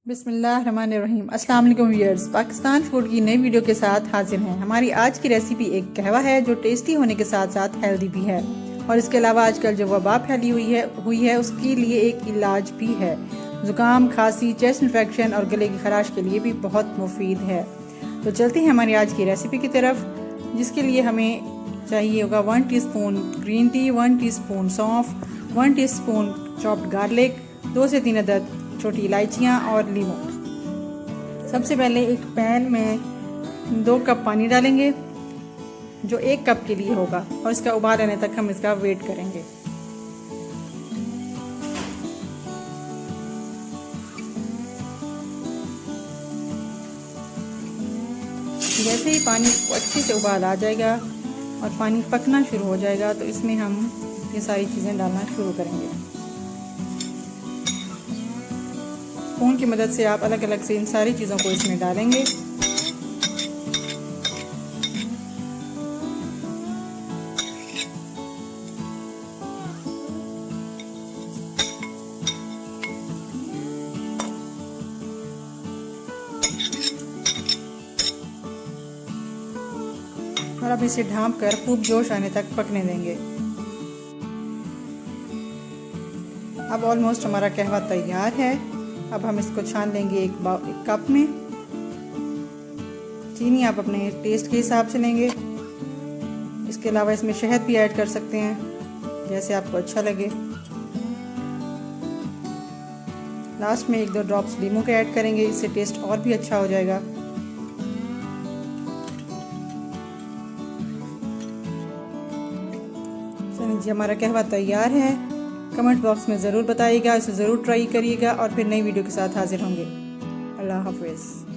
बिस्मिल्लाहिर्रहमानिर्रहीम। अस्सलाम वालेकुम व्यूअर्स, पाकिस्तान फूड की नई वीडियो के साथ हाजिर हैं। हमारी आज की रेसिपी एक कहवा है जो टेस्टी होने के साथ साथ हेल्दी भी है और इसके अलावा आजकल जो वबा फैली हुई है उसके लिए एक इलाज भी है। ज़ुकाम, खांसी, चेस्ट इन्फेक्शन और गले की खराश के लिए भी बहुत मुफीद है। तो चलते हैं हमारी आज की रेसिपी की तरफ, जिसके लिए हमें चाहिए होगा 1 टीस्पून ग्रीन टी, 1 टीस्पून सौंफ, 1 टीस्पून चॉप्ड गार्लिक, 2 से 3 अदद छोटी इलायचियाँ और लीमू। सबसे पहले एक पैन में 2 कप पानी डालेंगे जो 1 कप के लिए होगा और इसका उबाल आने तक हम इसका वेट करेंगे। जैसे ही पानी को अच्छे से उबाल आ जाएगा और पानी पकना शुरू हो जाएगा तो इसमें हम ये सारी चीज़ें डालना शुरू करेंगे। स्पून की मदद से आप अलग अलग से इन सारी चीज़ों को इसमें डालेंगे। और अब इसे ढाँप कर खूब जोश आने तक पकने देंगे। अब ऑलमोस्ट हमारा कहवा तैयार है। अब हम इसको छान लेंगे एक कप में। चीनी आप अपने टेस्ट के हिसाब से लेंगे। इसके अलावा इसमें शहद भी ऐड कर सकते हैं, जैसे आपको अच्छा लगे। लास्ट में 1-2 ड्रॉप्स लीमू के ऐड करेंगे, इससे टेस्ट और भी अच्छा हो जाएगा। चलिए जी, हमारा कहवा तैयार है। कमेंट बॉक्स में ज़रूर बताइएगा, इसे ज़रूर ट्राई करिएगा और फिर नई वीडियो के साथ हाजिर होंगे। अल्लाह हाफ़िज़।